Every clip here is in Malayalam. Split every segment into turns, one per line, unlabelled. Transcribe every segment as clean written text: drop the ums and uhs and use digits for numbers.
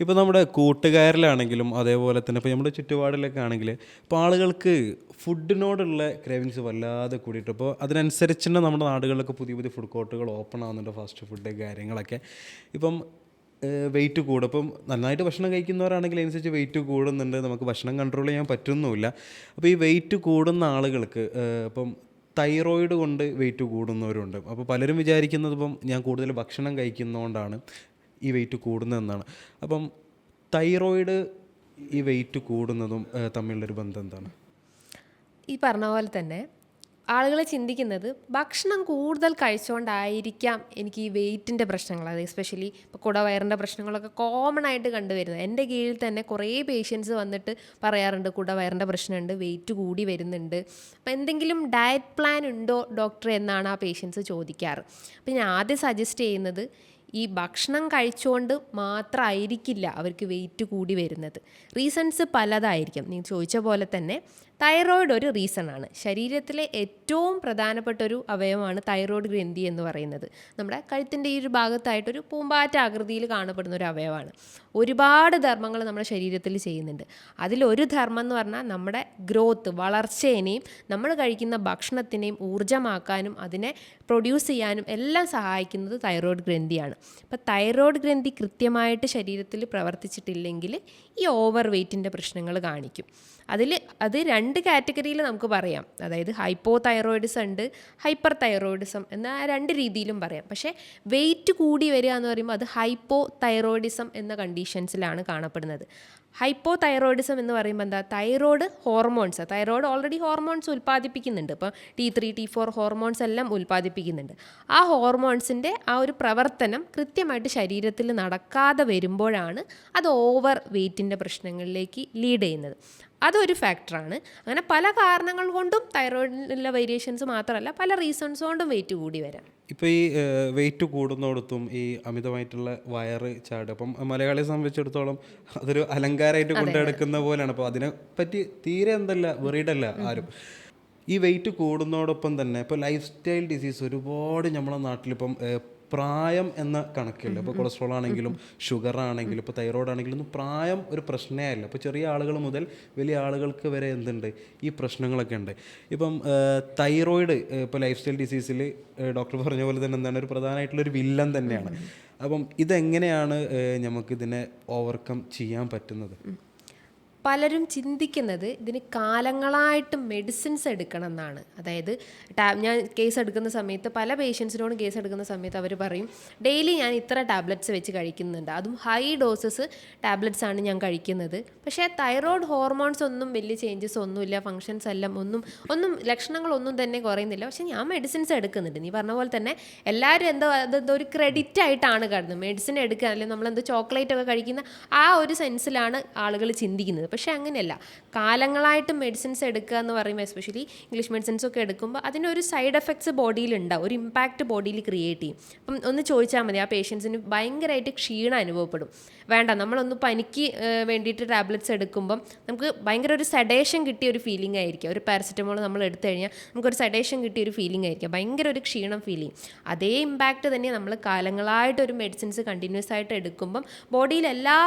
ഇപ്പോൾ നമ്മുടെ കൂട്ടുകാരിലാണെങ്കിലും അതേപോലെ തന്നെ ഇപ്പോൾ നമ്മുടെ ചുറ്റുപാടിലൊക്കെ ആണെങ്കിൽ ഇപ്പോൾ ആളുകൾക്ക് ഫുഡിനോടുള്ള ക്രേവിങ്സ് വല്ലാതെ കൂടിയിട്ട് ഇപ്പോൾ അതിനനുസരിച്ച് തന്നെ നമ്മുടെ നാടുകളിലൊക്കെ പുതിയ പുതിയ ഫുഡ് കോർട്ടുകൾ ഓപ്പൺ ആവുന്നുണ്ട്, ഫാസ്റ്റ് ഫുഡ് കാര്യങ്ങളൊക്കെ. ഇപ്പം വെയിറ്റ് കൂടും. ഇപ്പം നന്നായിട്ട് ഭക്ഷണം കഴിക്കുന്നവരാണെങ്കിൽ അതിനനുസരിച്ച് വെയിറ്റ് കൂടുന്നുണ്ട്, നമുക്ക് ഭക്ഷണം കൺട്രോൾ ചെയ്യാൻ പറ്റുന്നുമില്ല. അപ്പോൾ ഈ വെയിറ്റ് കൂടുന്ന ആളുകൾക്ക് ഇപ്പം തൈറോയിഡ് കൊണ്ട് വെയിറ്റ് കൂടുന്നവരുണ്ട്. അപ്പോൾ പലരും വിചാരിക്കുന്നത് ഇപ്പം ഞാൻ കൂടുതൽ ഭക്ഷണം കഴിക്കുന്നതുകൊണ്ടാണ് ഈ വെയിറ്റ് കൂടുന്നതെന്നാണ്. അപ്പം തൈറോയിഡ് ഈ വെയിറ്റ് കൂടുന്നതും തമ്മിലുള്ളൊരു ബന്ധം എന്താണ്?
ഈ പറഞ്ഞ പോലെ തന്നെ ആളുകൾ ചിന്തിക്കുന്നത് ഭക്ഷണം കൂടുതൽ കഴിച്ചുകൊണ്ടായിരിക്കാം എനിക്ക് ഈ വെയിറ്റിൻ്റെ പ്രശ്നങ്ങൾ, അത് എസ്പെഷ്യലി ഇപ്പോൾ കുടവയറിൻ്റെ പ്രശ്നങ്ങളൊക്കെ കോമൺ ആയിട്ട് കണ്ടുവരുന്നത്. എൻ്റെ കീഴിൽ തന്നെ കുറേ പേഷ്യൻസ് വന്നിട്ട് പറയാറുണ്ട് കുടവയറിൻ്റെ പ്രശ്നമുണ്ട്, വെയിറ്റ് കൂടി വരുന്നുണ്ട്. അപ്പോൾ എന്തെങ്കിലും ഡയറ്റ് പ്ലാൻ ഉണ്ടോ ഡോക്ടർ എന്നാണ് ആ പേഷ്യൻസ് ചോദിക്കാറ്. അപ്പോൾ ഞാൻ ആദ്യം സജസ്റ്റ് ചെയ്യുന്നത് ഈ ഭക്ഷണം കഴിച്ചുകൊണ്ട് മാത്രമായിരിക്കില്ല അവർക്ക് വെയിറ്റ് കൂടി വരുന്നത്. റീസൺസ് പലതായിരിക്കും. നീ ചോദിച്ച പോലെ തന്നെ തൈറോയിഡ് ഒരു റീസണാണ്. ശരീരത്തിലെ ഏറ്റവും പ്രധാനപ്പെട്ട ഒരു അവയവമാണ് തൈറോയ്ഡ് ഗ്രന്ഥി എന്ന് പറയുന്നത്. നമ്മുടെ കഴുത്തിൻ്റെ ഈ ഒരു ഭാഗത്തായിട്ടൊരു പൂമ്പാറ്റ ആകൃതിയിൽ കാണപ്പെടുന്ന ഒരു അവയവമാണ്. ഒരുപാട് ധർമ്മങ്ങൾ നമ്മുടെ ശരീരത്തിൽ ചെയ്യുന്നുണ്ട്. അതിലൊരു ധർമ്മം എന്ന് പറഞ്ഞാൽ നമ്മുടെ ഗ്രോത്ത്, വളർച്ചേനെയും നമ്മൾ കഴിക്കുന്ന ഭക്ഷണത്തിനെയും ഊർജ്ജമാക്കാനും അതിനെ പ്രൊഡ്യൂസ് ചെയ്യാനും എല്ലാം സഹായിക്കുന്നത് തൈറോയ്ഡ് ഗ്രന്ഥിയാണ്. അപ്പോൾ തൈറോയ്ഡ് ഗ്രന്ഥി കൃത്യമായിട്ട് ശരീരത്തിൽ പ്രവർത്തിച്ചിട്ടില്ലെങ്കിൽ ഈ ഓവർ വെയ്റ്റിൻ്റെ പ്രശ്നങ്ങൾ കാണിക്കും. അത് രണ്ട് കാറ്റഗറിയിൽ നമുക്ക് പറയാം. അതായത് ഹൈപ്പോ തൈറോയിഡിസം ഉണ്ട്, ഹൈപ്പർ തൈറോയിഡിസം എന്ന രണ്ട് രീതിയിലും പറയാം. പക്ഷേ വെയിറ്റ് കൂടി വരിക എന്ന് പറയുമ്പോൾ അത് ഹൈപ്പോ തൈറോയിഡിസം എന്ന കണ്ടീഷൻസിലാണ് കാണപ്പെടുന്നത്. ഹൈപ്പോ തൈറോയിഡിസം എന്ന് പറയുമ്പോൾ എന്താ, തൈറോയ്ഡ് ഓൾറെഡി ഹോർമോൺസ് ഉൽപ്പാദിപ്പിക്കുന്നുണ്ട്. ഇപ്പോൾ T3 T4 ഹോർമോൺസ് എല്ലാം ഉൽപ്പാദിപ്പിക്കുന്നുണ്ട്. ആ ഹോർമോൺസിൻ്റെ ആ ഒരു പ്രവർത്തനം കൃത്യമായിട്ട് ശരീരത്തിൽ നടക്കാതെ വരുമ്പോഴാണ് അത് ഓവർ വെയ്റ്റിൻ്റെ പ്രശ്നങ്ങളിലേക്ക് ലീഡ് ചെയ്യുന്നത്. അതൊരു ഫാക്ടറാണ്. അങ്ങനെ പല കാരണങ്ങൾ കൊണ്ടും തൈറോയിഡിലുള്ള വേരിയേഷൻസ് മാത്രമല്ല, പല റീസൺസ് കൊണ്ടും വെയിറ്റ് കൂടി വരാം.
ഇപ്പോൾ ഈ വെയിറ്റ് കൂടുന്നിടത്തും ഈ അമിതമായിട്ടുള്ള വയറ് ചാടുക, അപ്പം മലയാളിയെ സംബന്ധിച്ചിടത്തോളം അതൊരു അലങ്കാരമായിട്ട് കൊണ്ടെടുക്കുന്ന പോലെയാണ്. അപ്പോൾ അതിനെപ്പറ്റി തീരെ വെറീഡല്ല ആരും. ഈ വെയിറ്റ് കൂടുന്നതോടൊപ്പം തന്നെ ഇപ്പോൾ ലൈഫ് സ്റ്റൈൽ ഡിസീസ് ഒരുപാട് നമ്മളെ നാട്ടിലിപ്പം പ്രായം എന്ന കണക്കില്ല. ഇപ്പോൾ കൊളസ്ട്രോൾ ആണെങ്കിലും ഷുഗർ ആണെങ്കിലും ഇപ്പോൾ തൈറോയ്ഡ് ആണെങ്കിലും ഒന്നും പ്രായം ഒരു പ്രശ്നമേ അല്ല. ഇപ്പോൾ ചെറിയ ആളുകൾ മുതൽ വലിയ ആളുകൾക്ക് വരെ എന്തുണ്ട്, ഈ പ്രശ്നങ്ങളൊക്കെ ഉണ്ട്. ഇപ്പം തൈറോയ്ഡ് ഇപ്പോൾ ലൈഫ് സ്റ്റൈൽ ഡിസീസിൽ ഡോക്ടർ പറഞ്ഞ പോലെ തന്നെ എന്താണ്, ഒരു പ്രധാനമായിട്ടുള്ളൊരു വില്ലൻ തന്നെയാണ്. അപ്പം ഇതെങ്ങനെയാണ് നമുക്കിതിനെ ഓവർകം ചെയ്യാൻ പറ്റുന്നത്?
പലരും ചിന്തിക്കുന്നത് ഇതിന് കാലങ്ങളായിട്ട് മെഡിസിൻസ് എടുക്കണം എന്നാണ്. അതായത് ഞാൻ കേസ് എടുക്കുന്ന സമയത്ത്, പല പേഷ്യൻസിനോടും കേസ് എടുക്കുന്ന സമയത്ത് അവർ പറയും ഡെയിലി ഞാൻ ഇത്ര ടാബ്ലറ്റ്സ് വെച്ച് കഴിക്കുന്നുണ്ട്, അതും ഹൈ ഡോസസ് ടാബ്ലറ്റ്സ് ആണ് ഞാൻ കഴിക്കുന്നത്. പക്ഷേ തൈറോയ്ഡ് ഹോർമോൺസ് ഒന്നും വലിയ ചേഞ്ചസ് ഒന്നുമില്ല, ഫങ്ഷൻസ് എല്ലാം ഒന്നും ലക്ഷണങ്ങളൊന്നും തന്നെ കുറയുന്നില്ല, പക്ഷേ ഞാൻ മെഡിസിൻസ് എടുക്കുന്നുണ്ട്. നീ പറഞ്ഞ പോലെ തന്നെ എല്ലാവരും അതെന്തോ ഒരു ക്രെഡിറ്റ് ആയിട്ടാണ് കാണുന്നത്. മെഡിസിൻ എടുക്കുക, അല്ലെങ്കിൽ നമ്മളെന്തോ ചോക്ലേറ്റ് ഒക്കെ കഴിക്കുന്ന ആ ഒരു സെൻസിലാണ് ആളുകൾ ചിന്തിക്കുന്നത്. പക്ഷേ അങ്ങനെയല്ല. കാലങ്ങളായിട്ട് മെഡിസിൻസ് എടുക്കുക എന്ന് പറയുമ്പോൾ, എസ്പെഷ്യലി ഇംഗ്ലീഷ് മെഡിസിൻസ് ഒക്കെ എടുക്കുമ്പോൾ അതിനൊരു സൈഡ് എഫക്ട്സ് ബോഡിയിലുണ്ടാവും, ഒരു ഇമ്പാക്റ്റ് ബോഡിയിൽ ക്രിയേറ്റ് ചെയ്യും. അപ്പം ഒന്ന് ചോദിച്ചാൽ മതി, ആ പേഷ്യൻസിന് ഭയങ്കരമായിട്ട് ക്ഷീണം അനുഭവപ്പെടും. വേണ്ട, നമ്മളൊന്ന് പനിക്ക് വേണ്ടിയിട്ട് ടാബ്ലറ്റ്സ് എടുക്കുമ്പം നമുക്ക് ഭയങ്കര ഒരു സെഡേഷൻ കിട്ടിയ ഒരു ഫീലിംഗ് ആയിരിക്കും. ഒരു പാരസെറ്റമോൾ നമ്മൾ എടുത്തു കഴിഞ്ഞാൽ നമുക്കൊരു സെഡേഷൻ കിട്ടിയ ഒരു ഫീലിംഗ് ആയിരിക്കും, ഭയങ്കര ഒരു ക്ഷീണം ഫീൽ ചെയ്യും. അതേ ഇമ്പാക്റ്റ് തന്നെ നമ്മൾ കാലങ്ങളായിട്ട് ഒരു മെഡിസിൻസ് കണ്ടിന്യൂസ് ആയിട്ട് എടുക്കുമ്പം ബോഡിയിൽ എല്ലാ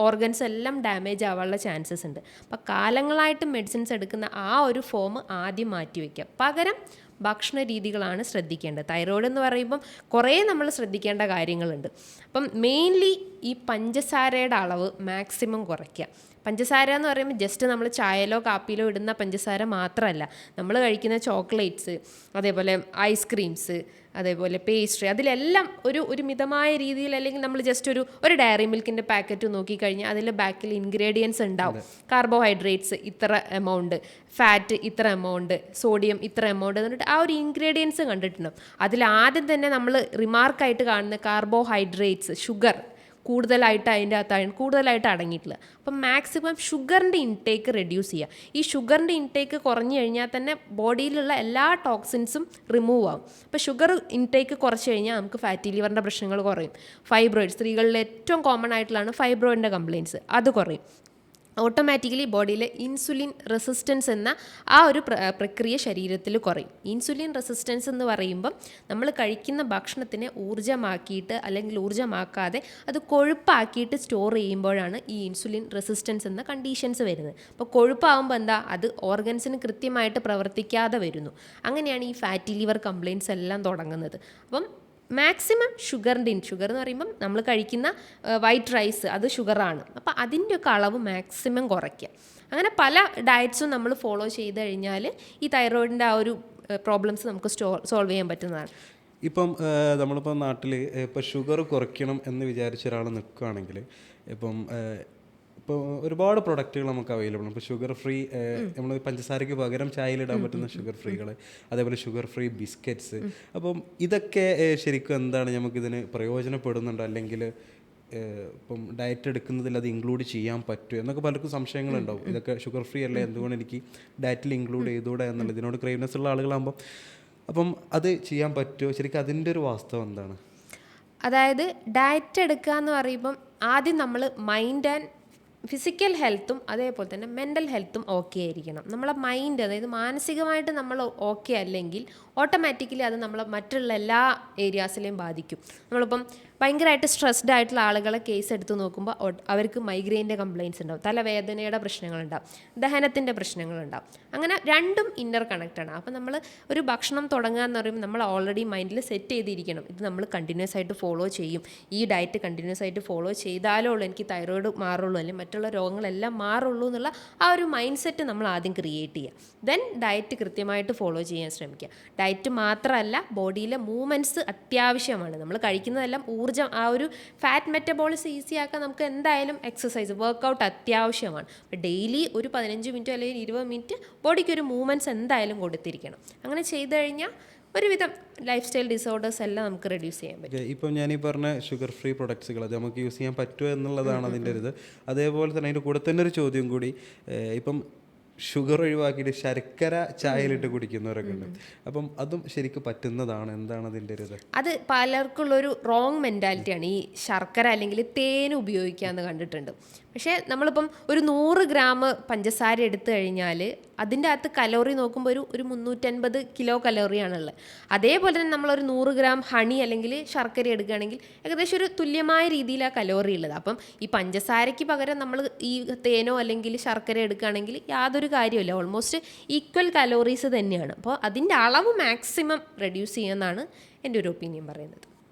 ഓർഗൻസ് എല്ലാം ഡാമേജ് ആവാനുള്ള ചാൻസസ് ഉണ്ട്. അപ്പോൾ കാലങ്ങളായിട്ട് മെഡിസിൻസ് എടുക്കുന്ന ആ ഒരു ഫോം ആദ്യം മാറ്റി വയ്ക്കുക. പകരം ഭക്ഷണ രീതികളാണ് ശ്രദ്ധിക്കേണ്ടത്. തൈറോയ്ഡ് എന്ന് പറയുമ്പം കുറേ നമ്മൾ ശ്രദ്ധിക്കേണ്ട കാര്യങ്ങളുണ്ട്. അപ്പം മെയിൻലി ഈ പഞ്ചസാരയുടെ അളവ് മാക്സിമം കുറയ്ക്കുക. പഞ്ചസാര എന്ന് പറയുമ്പോൾ ജസ്റ്റ് നമ്മൾ ചായയിലോ കാപ്പിയിലോ ഇടുന്ന പഞ്ചസാര മാത്രമല്ല, നമ്മൾ കഴിക്കുന്ന ചോക്ലേറ്റ്സ്, അതേപോലെ ഐസ്ക്രീംസ്, അതേപോലെ പേസ്ട്രി, അതിലെല്ലാം ഒരു മിതമായ രീതിയിൽ, അല്ലെങ്കിൽ നമ്മൾ ജസ്റ്റ് ഒരു ഡയറി മിൽക്കിൻ്റെ പാക്കറ്റ് നോക്കിക്കഴിഞ്ഞാൽ അതിൽ ബാക്കിൽ ഇൻഗ്രീഡിയൻസ് ഉണ്ടാവും. കാർബോഹൈഡ്രേറ്റ്സ് ഇത്ര എമൗണ്ട്, ഫാറ്റ് ഇത്ര എമൗണ്ട്, സോഡിയം ഇത്ര എമൗണ്ട് എന്നിട്ട് ആ ഒരു ഇൻഗ്രീഡിയൻസ് കണ്ടിട്ടുണ്ടാവും. അതിൽ ആദ്യം തന്നെ നമ്മൾ റിമാർക്കായിട്ട് കാണുന്ന കാർബോഹൈഡ്രേറ്റ്സ്, ഷുഗർ കൂടുതലായിട്ട് അതിൻ്റെ അകത്താണ് കൂടുതലായിട്ട് അടങ്ങിയിട്ടുള്ളത്. അപ്പം മാക്സിമം ഷുഗറിൻ്റെ ഇൻടേക്ക് റെഡ്യൂസ് ചെയ്യുക. ഈ ഷുഗറിൻ്റെ ഇൻടേക്ക് കുറഞ്ഞു കഴിഞ്ഞാൽ തന്നെ ബോഡിയിലുള്ള എല്ലാ ടോക്സിൻസും റിമൂവ് ആവും. അപ്പോൾ ഷുഗർ ഇൻടേക്ക് കുറച്ച് കഴിഞ്ഞാൽ നമുക്ക് ഫാറ്റി ലിവറിൻ്റെ പ്രശ്നങ്ങൾ കുറയും. ഫൈബ്രോയിഡ്, സ്ത്രീകളിൽ ഏറ്റവും കോമൺ ആയിട്ടുള്ളതാണ് ഫൈബ്രോയിഡിൻ്റെ കംപ്ലയിൻറ്റ്സ്, അത് കുറയും. ഓട്ടോമാറ്റിക്കലി ബോഡിയിലെ ഇൻസുലിൻ റെസിസ്റ്റൻസ് എന്ന ആ ഒരു പ്രക്രിയ ശരീരത്തിൽ കുറയും. ഇൻസുലിൻ റെസിസ്റ്റൻസ് എന്ന് പറയുമ്പം നമ്മൾ കഴിക്കുന്ന ഭക്ഷണത്തിനെ ഊർജ്ജമാക്കിയിട്ട് അല്ലെങ്കിൽ ഊർജ്ജമാക്കാതെ അത് കൊഴുപ്പാക്കിയിട്ട് സ്റ്റോർ ചെയ്യുമ്പോഴാണ് ഈ ഇൻസുലിൻ റെസിസ്റ്റൻസ് എന്ന കണ്ടീഷൻസ് വരുന്നത്. അപ്പോൾ കൊഴുപ്പാകുമ്പോൾ എന്താ, അത് ഓർഗൻസിന് കൃത്യമായിട്ട് പ്രവർത്തിക്കാതെ വരുന്നു. അങ്ങനെയാണ് ഈ ഫാറ്റി ലിവർ കംപ്ലയിൻറ്റ്സ് എല്ലാം തുടങ്ങുന്നത്. അപ്പം മാക്സിമം ഷുഗർ എന്ന് പറയുമ്പം നമ്മൾ കഴിക്കുന്ന വൈറ്റ് റൈസ് അത് ഷുഗറാണ്. അപ്പോൾ അതിൻ്റെ ഒക്കെ അളവ് മാക്സിമം കുറയ്ക്കുക. അങ്ങനെ പല ഡയറ്റ്സും നമ്മൾ ഫോളോ ചെയ്ത് കഴിഞ്ഞാൽ ഈ തൈറോയിഡിൻ്റെ ആ ഒരു പ്രോബ്ലംസ് നമുക്ക് സോൾവ് ചെയ്യാൻ പറ്റുന്നതാണ്.
ഇപ്പം നമ്മളിപ്പോൾ നാട്ടിൽ ഇപ്പോൾ ഷുഗർ കുറയ്ക്കണം എന്ന് വിചാരിച്ച ഒരാൾ നിൽക്കുകയാണെങ്കിൽ ഇപ്പോൾ ഒരുപാട് പ്രൊഡക്റ്റുകൾ നമുക്ക് അവൈലബിൾ ആണ്. ഇപ്പോൾ ഷുഗർ ഫ്രീ, നമ്മൾ പഞ്ചസാരയ്ക്ക് പകരം ചായയിലിടാൻ പറ്റുന്ന ഷുഗർ ഫ്രീകൾ, അതേപോലെ ഷുഗർ ഫ്രീ ബിസ്ക്കറ്റ്സ്. അപ്പം ഇതൊക്കെ ശരിക്കും എന്താണ് നമുക്കിതിന് പ്രയോജനപ്പെടുന്നുണ്ടോ, അല്ലെങ്കിൽ ഇപ്പം ഡയറ്റ് എടുക്കുന്നതിൽ അത് ഇൻക്ലൂഡ് ചെയ്യാൻ പറ്റുമോ എന്നൊക്കെ പലർക്കും സംശയങ്ങളുണ്ടാവും. ഇതൊക്കെ ഷുഗർ ഫ്രീ അല്ലേ, എന്തുകൊണ്ട് എനിക്ക് ഡയറ്റിൽ ഇൻക്ലൂഡ് ചെയ്തുകൂടെ എന്നുള്ളത്. ഇതിനോട് ക്രേവ്നെസ് ഉള്ള ആളുകളാകുമ്പോൾ അപ്പം അത് ചെയ്യാൻ പറ്റുമോ, ശരിക്കും അതിൻ്റെ ഒരു വാസ്തവം എന്താണ്?
അതായത് ഡയറ്റ് എടുക്കുക എന്ന് പറയുമ്പം ആദ്യം നമ്മൾ മൈൻഡ് ആൻഡ് ഫിസിക്കൽ ഹെൽത്തും അതേപോലെ തന്നെ മെൻ്റൽ ഹെൽത്തും ഓക്കെ ആയിരിക്കണം. നമ്മളെ മൈൻഡ്, അതായത് മാനസികമായിട്ട് നമ്മൾ ഓക്കെ അല്ലെങ്കിൽ ഓട്ടോമാറ്റിക്കലി അത് നമ്മളെ മറ്റുള്ള എല്ലാ ഏരിയാസിലെയും ബാധിക്കും. നമ്മളിപ്പം ഭയങ്കരമായിട്ട് സ്ട്രെസ്ഡ് ആയിട്ടുള്ള ആളുകളെ കേസ് എടുത്ത് നോക്കുമ്പോൾ അവർക്ക് മൈഗ്രെയിൻ്റെ കംപ്ലയിൻറ്റ്സ് ഉണ്ടാവും, തലവേദനയുടെ പ്രശ്നങ്ങളുണ്ടാവും, ദഹനത്തിൻ്റെ പ്രശ്നങ്ങളുണ്ടാവും. അങ്ങനെ രണ്ടും ഇൻ്റർ കണക്റ്റാണ്. അപ്പം നമ്മൾ ഒരു ഭക്ഷണം തുടങ്ങുക എന്ന് പറയുമ്പോൾ നമ്മൾ ഓൾറെഡി മൈൻഡിൽ സെറ്റ് ചെയ്തിരിക്കണം, ഇത് നമ്മൾ കണ്ടിന്യൂസ് ആയിട്ട് ഫോളോ ചെയ്യും, ഈ ഡയറ്റ് കണ്ടിന്യൂസ് ആയിട്ട് ഫോളോ ചെയ്താലേ ഉള്ളൂ എനിക്ക് തൈറോയിഡ് മാറുള്ളൂ അല്ലെങ്കിൽ മറ്റുള്ള രോഗങ്ങളെല്ലാം മാറുള്ളൂ എന്നുള്ള ആ ഒരു മൈൻഡ് സെറ്റ് നമ്മൾ ആദ്യം ക്രിയേറ്റ് ചെയ്യുക. ദെൻ ഡയറ്റ് കൃത്യമായിട്ട് ഫോളോ ചെയ്യാൻ ശ്രമിക്കുക. ഡയറ്റ് മാത്രമല്ല, ബോഡിയിലെ മൂവ്മെൻറ്റ്സ് അത്യാവശ്യമാണ്. നമ്മൾ കഴിക്കുന്നതെല്ലാം ഊർജ്ജം, ആ ഒരു ഫാറ്റ് മെറ്റബോളിസം ഈസി ആക്കാൻ നമുക്ക് എന്തായാലും എക്സസൈസ്, വർക്കൗട്ട് അത്യാവശ്യമാണ്. അപ്പോൾ ഡെയിലി ഒരു 15 മിനിറ്റ് അല്ലെങ്കിൽ 20 മിനിറ്റ് ബോഡിക്ക് ഒരു മൂവ്മെൻറ്റ്സ് എന്തായാലും കൊടുത്തിരിക്കണം. അങ്ങനെ ചെയ്തു കഴിഞ്ഞാൽ ഒരുവിധം ലൈഫ് സ്റ്റൈൽ ഡിസോർഡേഴ്സ് എല്ലാം നമുക്ക് റെഡ്യൂസ് ചെയ്യാൻ പറ്റും.
ഇപ്പം ഞാൻ ഈ പറഞ്ഞ ഷുഗർ ഫ്രീ പ്രൊഡക്ട്സുകൾ അത് നമുക്ക് യൂസ് ചെയ്യാൻ പറ്റുമോ എന്നുള്ളതാണ് അതിൻ്റെ ഒരു ഇത്. അതേപോലെ തന്നെ അതിൻ്റെ കൂടെ തന്നെ ഒരു ചോദ്യം കൂടി, ഇപ്പം ഷുഗർ ഒഴിവാക്കിയിട്ട് ശർക്കര ചായയിലിട്ട് കുടിക്കുന്നവരൊക്കെ ഉണ്ട്. അപ്പം അതും ശരിക്കും പറ്റുന്നതാണ്, എന്താണ് അതിൻ്റെ ഒരു ഇത്?
അത് പലർക്കുള്ളൊരു റോങ് മെൻറ്റാലിറ്റിയാണ് ഈ ശർക്കര അല്ലെങ്കിൽ തേൻ ഉപയോഗിക്കാമെന്ന് കണ്ടിട്ടുണ്ട്. പക്ഷേ നമ്മളിപ്പം ഒരു 100 ഗ്രാം പഞ്ചസാര എടുത്തു കഴിഞ്ഞാൽ അതിൻ്റെ അകത്ത് കലോറി നോക്കുമ്പോൾ ഒരു 350 കിലോ കലോറിയാണുള്ളത്. അതേപോലെ തന്നെ നമ്മളൊരു 100 ഗ്രാം ഹണി അല്ലെങ്കിൽ ശർക്കര എടുക്കുകയാണെങ്കിൽ ഏകദേശം ഒരു തുല്യമായ രീതിയിലാണ് കലോറി ഉള്ളത്. അപ്പം ഈ പഞ്ചസാരയ്ക്ക് പകരം നമ്മൾ ഈ തേനോ അല്ലെങ്കിൽ ശർക്കര എടുക്കുകയാണെങ്കിൽ യാതൊരു കാര്യമില്ല, ഓൾമോസ്റ്റ് ഈക്വൽ കലോറീസ് തന്നെയാണ്. അപ്പോൾ അതിൻ്റെ അളവ് മാക്സിമം റെഡ്യൂസ് ചെയ്യുമെന്നാണ് എൻ്റെ ഒരു ഒപ്പീനിയൻ പറയുന്നത്.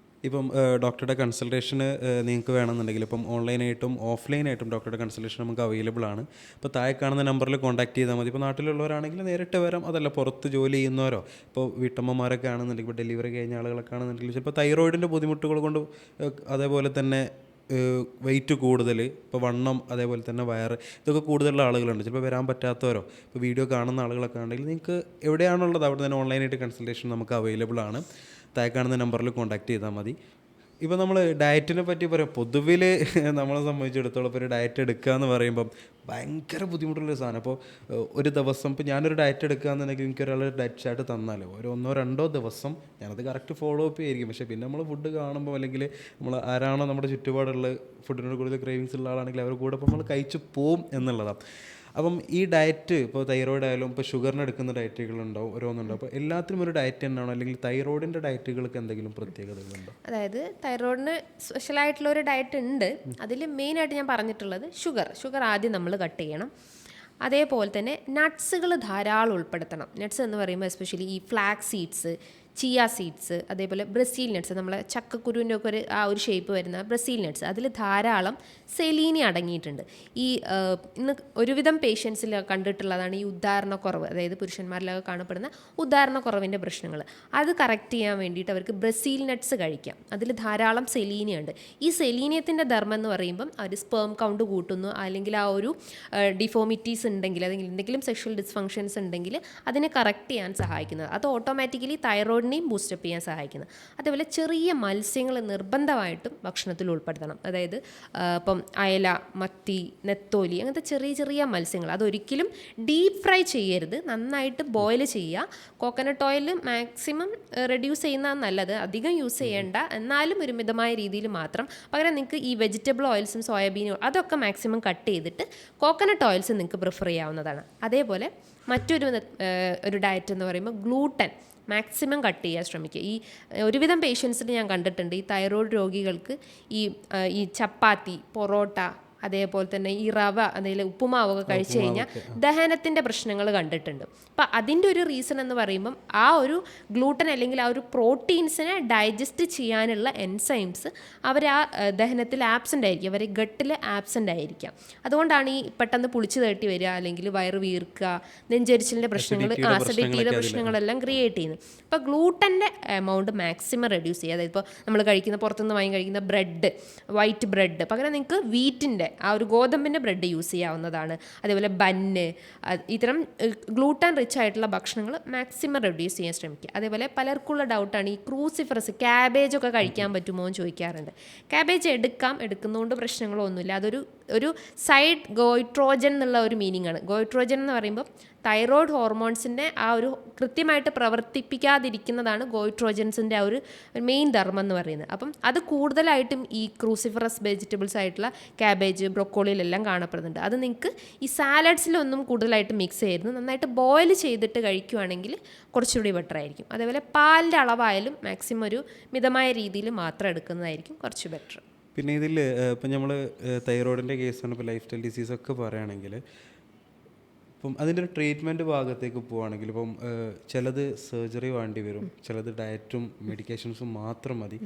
ഇപ്പം ഡോക്ടറുടെ കൺസൾട്ടേഷന് നിങ്ങൾക്ക് വേണമെന്നുണ്ടെങ്കിൽ ഇപ്പം ഓൺലൈനായിട്ടും ഓഫ്ലൈനായിട്ടും ഡോക്ടറുടെ കൺസൾട്ടേഷൻ നമുക്ക് അവൈലബിൾ ആണ്. ഇപ്പോൾ താഴെ കാണുന്ന നമ്പറിൽ കോൺടാക്ട് ചെയ്താൽ മതി. ഇപ്പോൾ നാട്ടിലുള്ളവരാണെങ്കിൽ നേരിട്ട് വരാം, അതല്ല പുറത്ത് ജോലി ചെയ്യുന്നവരോ ഇപ്പോൾ വീട്ടമ്മമാരൊക്കെ ആണെന്നുണ്ടെങ്കിൽ, ഇപ്പോൾ ഡെലിവറി കഴിഞ്ഞ ആളുകളൊക്കെ ആണെന്നുണ്ടെങ്കിൽ ചിലപ്പോൾ തൈറോയിഡിൻ്റെ ബുദ്ധിമുട്ടുകൾ കൊണ്ട്, അതേപോലെ തന്നെ വെയിറ്റ് കൂടുതൽ, ഇപ്പോൾ വണ്ണം, അതേപോലെ തന്നെ വയറ്, ഇതൊക്കെ കൂടുതലുള്ള ആളുകളുണ്ട്. ചിലപ്പോൾ വരാൻ പറ്റാത്തവരോ ഇപ്പോൾ വീഡിയോ കാണുന്ന ആളുകളൊക്കെ ആണെങ്കിൽ നിങ്ങൾക്ക് എവിടെയാണുള്ളത് അവിടെ തന്നെ ഓൺലൈനായിട്ട് കൺസൾട്ടേഷൻ നമുക്ക് അവൈലബിൾ ആണ്. താഴെ കാണുന്ന നമ്പറിൽ കോൺടാക്ട് ചെയ്താൽ മതി. ഇപ്പോൾ നമ്മൾ ഡയറ്റിനെ പറ്റി പറയാം, പൊതുവിൽ നമ്മളെ സംബന്ധിച്ചിടത്തോളം ഇപ്പോൾ ഒരു ഡയറ്റ് എടുക്കുക എന്ന് പറയുമ്പം ഭയങ്കര ബുദ്ധിമുട്ടുള്ളൊരു സാധനം. അപ്പോൾ ഒരു ദിവസം ഇപ്പോൾ ഞാനൊരു ഡയറ്റ് എടുക്കുക എന്നുണ്ടെങ്കിൽ എനിക്കൊരാൾ ഡയറ്റ് ചാർട്ട് തന്നാലോ ഒരു 1-2 ദിവസം ഞാനത് കറക്റ്റ് ഫോളോ അപ്പ് ചെയ്തിരിക്കും. പക്ഷേ പിന്നെ നമ്മൾ ഫുഡ് കാണുമ്പോൾ അല്ലെങ്കിൽ നമ്മൾ ആരാണോ നമ്മുടെ ചുറ്റുപാടുള്ള ഫുഡിനോട് കൂടുതൽ ക്രേവിങ്സ് ഉള്ള ആളാണെങ്കിൽ അവരുടെ കൂടെ ഇപ്പോൾ നമ്മൾ കഴിച്ചു പോവും എന്നുള്ളതാണ്. അപ്പം ഈ ഡയറ്റ് ഇപ്പോൾ തൈറോയിഡ് ആയാലും ഇപ്പോൾ ഷുഗറിന് എടുക്കുന്ന ഡയറ്റുകളുണ്ടാവും, ഓരോന്നുണ്ടാവും. അപ്പോൾ എല്ലാത്തിനും ഒരു ഡയറ്റ് തന്നെയാണോ, അല്ലെങ്കിൽ തൈറോയിഡിൻ്റെ ഡയറ്റുകൾക്ക് എന്തെങ്കിലും പ്രത്യേകതകളുണ്ടോ?
അതായത് തൈറോയിഡിന് സ്പെഷ്യലായിട്ടുള്ള ഒരു ഡയറ്റ് ഉണ്ട്. അതിൽ മെയിനായിട്ട് ഞാൻ പറഞ്ഞിട്ടുള്ളത് ഷുഗർ ആദ്യം നമ്മൾ കട്ട് ചെയ്യണം. അതേപോലെ തന്നെ നട്ട്സുകൾ ധാരാളം ഉൾപ്പെടുത്തണം. നട്ട്സ് എന്ന് പറയുമ്പോൾ എസ്പെഷ്യലി ഈ ഫ്ലാക്സ് സീഡ്സ്, ചിയ സീഡ്സ്, അതേപോലെ ബ്രസീൽ നട്ട്സ്, നമ്മളെ ചക്കക്കുരുവിൻ്റെ ഒക്കെ ആ ഒരു ഷേപ്പ് വരുന്ന ബ്രസീൽ നട്ട്സ്, അതിൽ ധാരാളം സെലീനി അടങ്ങിയിട്ടുണ്ട്. ഈ ഇന്ന് ഒരുവിധം പേഷ്യൻസിൽ കണ്ടിട്ടുള്ളതാണ് ഈ ഉദാഹരണക്കുറവ്, അതായത് പുരുഷന്മാരിലൊക്കെ കാണപ്പെടുന്ന ഉദാഹരണക്കുറവിൻ്റെ പ്രശ്നങ്ങൾ. അത് കറക്റ്റ് ചെയ്യാൻ വേണ്ടിയിട്ട് അവർക്ക് ബ്രസീൽ നട്ട്സ് കഴിക്കാം. അതിൽ ധാരാളം സെലീനിയുണ്ട്. ഈ സെലീനിയത്തിൻ്റെ ധർമ്മം എന്ന് പറയുമ്പം അവർ സ്പേം കൗണ്ട് കൂട്ടുന്നു, അല്ലെങ്കിൽ ആ ഒരു ഡിഫോമിറ്റീസ് ഉണ്ടെങ്കിൽ, അല്ലെങ്കിൽ എന്തെങ്കിലും സെക്ഷൽ ഡിസ്ഫങ്ഷൻസ് ഉണ്ടെങ്കിൽ അതിനെ കറക്റ്റ് ചെയ്യാൻ സഹായിക്കുന്നത്. അത് ഓട്ടോമാറ്റിക്കലി തൈറോയിഡ് തൈറോയിഡിനെയും ബൂസ്റ്റപ്പ് ചെയ്യാൻ സഹായിക്കുന്നത്. അതേപോലെ ചെറിയ മത്സ്യങ്ങൾ നിർബന്ധമായിട്ടും ഭക്ഷണത്തിൽ ഉൾപ്പെടുത്തണം. അതായത് ഇപ്പം അയല, മത്തി, നെത്തോലി അങ്ങനത്തെ ചെറിയ ചെറിയ മത്സ്യങ്ങൾ അതൊരിക്കലും ഡീപ്പ് ഫ്രൈ ചെയ്യരുത്, നന്നായിട്ട് ബോയിൽ ചെയ്യുക. കോക്കനട്ട് ഓയിൽ മാക്സിമം റെഡ്യൂസ് ചെയ്യുന്നതാണ് നല്ലത്, അധികം യൂസ് ചെയ്യേണ്ട, എന്നാലും ഒരു മിതമായ രീതിയിൽ മാത്രം. പകരം നിങ്ങൾക്ക് ഈ വെജിറ്റബിൾ ഓയിൽസും സോയാബീനും അതൊക്കെ മാക്സിമം കട്ട് ചെയ്തിട്ട് കോക്കനട്ട് ഓയിൽസ് നിങ്ങൾക്ക് പ്രിഫർ ചെയ്യാവുന്നതാണ്. അതേപോലെ ഒരു ഡയറ്റ് എന്ന് പറയുമ്പോൾ ഗ്ലൂട്ടൻ മാക്സിമം കട്ട് ചെയ്യാൻ ശ്രമിക്കുക. ഈ ഒരുവിധം പേഷ്യൻസിന് ഞാൻ കണ്ടിട്ടുണ്ട്, ഈ തൈറോയ്ഡ് രോഗികൾക്ക് ഈ ചപ്പാത്തി, പൊറോട്ട, അതേപോലെ തന്നെ ഈ റവ, അതിൽ ഉപ്പുമാവൊക്കെ കഴിച്ചു കഴിഞ്ഞാൽ ദഹനത്തിൻ്റെ പ്രശ്നങ്ങൾ കണ്ടിട്ടുണ്ട്. അപ്പം അതിൻ്റെ ഒരു റീസൺ എന്ന് പറയുമ്പം ആ ഒരു ഗ്ലൂട്ടൻ അല്ലെങ്കിൽ ആ ഒരു പ്രോട്ടീൻസിനെ ഡൈജസ്റ്റ് ചെയ്യാനുള്ള എൻസൈംസ് അവർ ആ ദഹനത്തിൽ ആബ്സെൻ്റ് ആയിരിക്കും, അവർ ഗട്ടിൽ ആബ്സെൻ്റ് ആയിരിക്കാം. അതുകൊണ്ടാണ് ഈ പെട്ടെന്ന് പുളിച്ചു തട്ടി വരിക, അല്ലെങ്കിൽ വയറ് വീർക്കുക, നെഞ്ചരിച്ചിലിൻ്റെ പ്രശ്നങ്ങൾ, ആസിഡിറ്റിയുടെ പ്രശ്നങ്ങളെല്ലാം ക്രിയേറ്റ് ചെയ്യുന്നത്. അപ്പോൾ ഗ്ലൂട്ടൻ്റെ എമൗണ്ട് മാക്സിമം റെഡ്യൂസ് ചെയ്യുക. അതായത് ഇപ്പോൾ നമ്മൾ കഴിക്കുന്ന വാങ്ങി കഴിക്കുന്ന ബ്രെഡ്, വൈറ്റ് ബ്രെഡ്, പകരം നിങ്ങൾക്ക് വീറ്റിൻ്റെ ആ ഒരു ഗോതമ്പിൻ്റെ ബ്രെഡ് യൂസ് ചെയ്യാവുന്നതാണ്. അതേപോലെ ബന്ന്, ഇത്തരം ഗ്ലൂട്ടൻ റിച്ച് ആയിട്ടുള്ള ഭക്ഷണങ്ങൾ മാക്സിമം റെഡ്യൂസ് ചെയ്യാൻ ശ്രമിക്കുക. അതേപോലെ പലർക്കുള്ള ഡൗട്ടാണ് ഈ ക്രൂസിഫറസ് ക്യാബേജൊക്കെ കഴിക്കാൻ പറ്റുമോ എന്ന് ചോദിക്കാറുണ്ട്. ക്യാബേജ് എടുക്കുന്നതുകൊണ്ട് പ്രശ്നങ്ങളൊന്നുമില്ല. ഒരു സൈഡ് ഗോയിട്രോജൻ എന്നുള്ള ഒരു മീനിങ് ആണ്. ഗോയിട്രോജൻ എന്ന് പറയുമ്പോൾ തൈറോയ്ഡ് ഹോർമോൺസിൻ്റെ ആ ഒരു കൃത്യമായിട്ട് പ്രവർത്തിപ്പിക്കാതിരിക്കുന്നതാണ് ഗോയിട്രോജൻസിൻ്റെ ആ ഒരു മെയിൻ ധർമ്മം എന്ന് പറയുന്നത്. അപ്പം അത് കൂടുതലായിട്ടും ഈ ക്രൂസിഫറസ് വെജിറ്റബിൾസ് ആയിട്ടുള്ള ക്യാബേജ്, ബ്രൊക്കോളിയിലെല്ലാം കാണപ്പെടുന്നുണ്ട്. അത് നിങ്ങൾക്ക് ഈ സാലഡ്സിലൊന്നും കൂടുതലായിട്ട് മിക്സ് ചെയ്യരുത്, നന്നായിട്ട് ബോയിൽ ചെയ്തിട്ട് കഴിക്കുകയാണെങ്കിൽ കുറച്ചുകൂടി ബെറ്റർ ആയിരിക്കും. അതേപോലെ പാലിൻ്റെ അളവായാലും മാക്സിമം ഒരു മിതമായ രീതിയിൽ മാത്രം എടുക്കുന്നതായിരിക്കും കുറച്ച് ബെറ്റർ.
പിന്നെ ഇതിൽ ഇപ്പം നമ്മൾ തൈറോയിഡിൻ്റെ കേസാണ്, ഇപ്പോൾ ലൈഫ് സ്റ്റൈൽ ഡിസീസൊക്കെ പറയുകയാണെങ്കിൽ ഇപ്പം അതിൻ്റെ ഒരു ട്രീറ്റ്മെൻറ്റ് ഭാഗത്തേക്ക് പോവുകയാണെങ്കിൽ ഇപ്പം ചിലത് സർജറി വേണ്ടി വരും, ചിലത് ഡയറ്റും മെഡിക്കേഷൻസും മാത്രം മതി.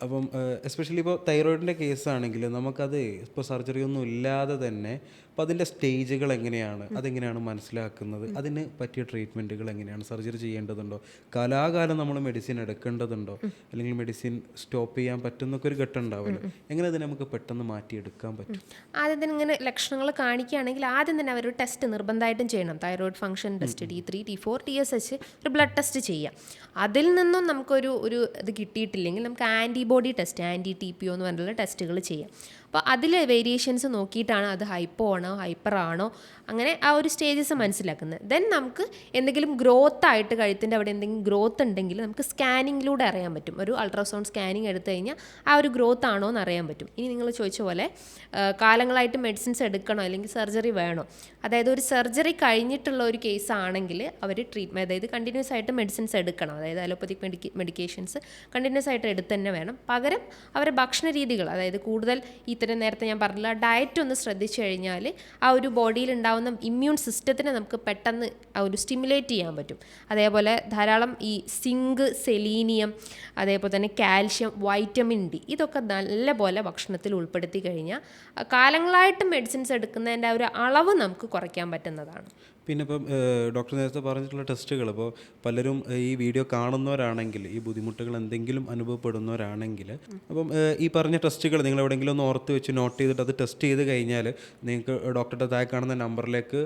അപ്പം എസ്പെഷ്യലി ഇപ്പോൾ തൈറോയിഡിൻ്റെ കേസാണെങ്കിൽ നമുക്കത് ഇപ്പോൾ സർജറി ഒന്നും ഇല്ലാതെ തന്നെ അപ്പോൾ അതിൻ്റെ സ്റ്റേജുകൾ എങ്ങനെയാണ്, അതെങ്ങനെയാണ് മനസ്സിലാക്കുന്നത്, അതിന് പറ്റിയ ട്രീറ്റ്മെൻറ്റുകൾ എങ്ങനെയാണ്, സർജറി ചെയ്യേണ്ടതുണ്ടോ, കാലാകാലം നമ്മൾ മെഡിസിൻ എടുക്കേണ്ടതുണ്ടോ, അല്ലെങ്കിൽ മെഡിസിൻ സ്റ്റോപ്പ് ചെയ്യാൻ പറ്റുന്നൊക്കെ ഒരു ഘട്ടം ഉണ്ടാവുമല്ലോ, എങ്ങനെ അതിനെ നമുക്ക് പെട്ടെന്ന് മാറ്റിയെടുക്കാൻ പറ്റും?
ആദ്യം തന്നെ ഇങ്ങനെ ലക്ഷണങ്ങൾ കാണിക്കുകയാണെങ്കിൽ ആദ്യം തന്നെ അവർ ടെസ്റ്റ് നിർബന്ധമായിട്ടും ചെയ്യണം. Thyroid function test, T3, T4, TSH, ഒരു ബ്ലഡ് ടെസ്റ്റ് ചെയ്യാം. അതിൽ നിന്നും നമുക്കൊരു ഇത് കിട്ടിയിട്ടില്ലെങ്കിൽ നമുക്ക് ആൻറ്റിബോഡി ടെസ്റ്റ്, TPO എന്ന് പറഞ്ഞിട്ടുള്ള ടെസ്റ്റുകൾ ചെയ്യാം. അപ്പോൾ അതിൽ വേരിയേഷൻസ് നോക്കിയിട്ടാണ് അത് ഹൈപ്പോ ആണോ ഹൈപ്പർ ആണോ അങ്ങനെ ആ ഒരു സ്റ്റേജസ് മനസ്സിലാക്കുന്നത്. ദെൻ നമുക്ക് എന്തെങ്കിലും ഗ്രോത്ത് ആയിട്ട് കഴുത്തിൻ്റെ അവിടെ എന്തെങ്കിലും ഗ്രോത്ത് ഉണ്ടെങ്കിൽ നമുക്ക് സ്കാനിങ്ങിലൂടെ അറിയാൻ പറ്റും. ഒരു അൾട്രാസൗണ്ട് സ്കാനിങ് എടുത്തു കഴിഞ്ഞാൽ ആ ഒരു ഗ്രോത്ത് ആണോ എന്ന് അറിയാൻ പറ്റും. ഇനി നിങ്ങൾ ചോദിച്ച പോലെ കാലങ്ങളായിട്ട് മെഡിസിൻസ് എടുക്കണോ അല്ലെങ്കിൽ സർജറി വേണോ, അതായത് ഒരു സർജറി കഴിഞ്ഞിട്ടുള്ള ഒരു കേസ് ആണെങ്കിൽ അവർ ട്രീറ്റ്മെൻറ്റ്, അതായത് കണ്ടിന്യൂസ് ആയിട്ട് മെഡിസിൻസ് എടുക്കണം, അതായത് അലോപ്പതിക് മെഡിക്കേഷൻസ് കണ്ടിന്യൂസ് ആയിട്ട് എടുത്ത് തന്നെ വേണം. പകരം അവരുടെ ഭക്ഷണ രീതികൾ, അതായത് കൂടുതൽ ഇത്തരം നേരത്തെ ഞാൻ പറഞ്ഞില്ല ഡയറ്റ് ഒന്ന് ശ്രദ്ധിച്ചു കഴിഞ്ഞാൽ ആ ഒരു ബോഡിയിൽ ഉണ്ടാവുന്ന ഇമ്മ്യൂൺ സിസ്റ്റത്തിനെ നമുക്ക് പെട്ടെന്ന് ആ ഒരു സ്റ്റിമുലേറ്റ് ചെയ്യാൻ പറ്റും. അതേപോലെ ധാരാളം ഈ സിങ്ക്, സെലീനിയം, അതേപോലെ തന്നെ കാൽഷ്യം, വൈറ്റമിൻ ഡി, ഇതൊക്കെ നല്ല പോലെ ഭക്ഷണത്തിൽ ഉൾപ്പെടുത്തി കഴിഞ്ഞാൽ കാലങ്ങളായിട്ട് മെഡിസിൻസ് എടുക്കുന്നതിൻ്റെ ഒരു അളവ് നമുക്ക് കുറയ്ക്കാൻ പറ്റുന്നതാണ്.
പിന്നെ ഇപ്പം ഡോക്ടർ നേരത്തെ പറഞ്ഞിട്ടുള്ള ടെസ്റ്റുകൾ, ഇപ്പോൾ പലരും ഈ വീഡിയോ കാണുന്നവരാണെങ്കിൽ, ഈ ബുദ്ധിമുട്ടുകൾ എന്തെങ്കിലും അനുഭവപ്പെടുന്നവരാണെങ്കിൽ, അപ്പം ഈ പറഞ്ഞ ടെസ്റ്റുകൾ നിങ്ങൾ എവിടെയെങ്കിലും ഒന്ന് ഓർത്ത് വെച്ച് നോട്ട് ചെയ്തിട്ട് അത് ടെസ്റ്റ് ചെയ്ത് കഴിഞ്ഞാൽ നിങ്ങൾക്ക് ഡോക്ടറുടെ താഴെ കാണുന്ന നമ്പറിലേക്ക്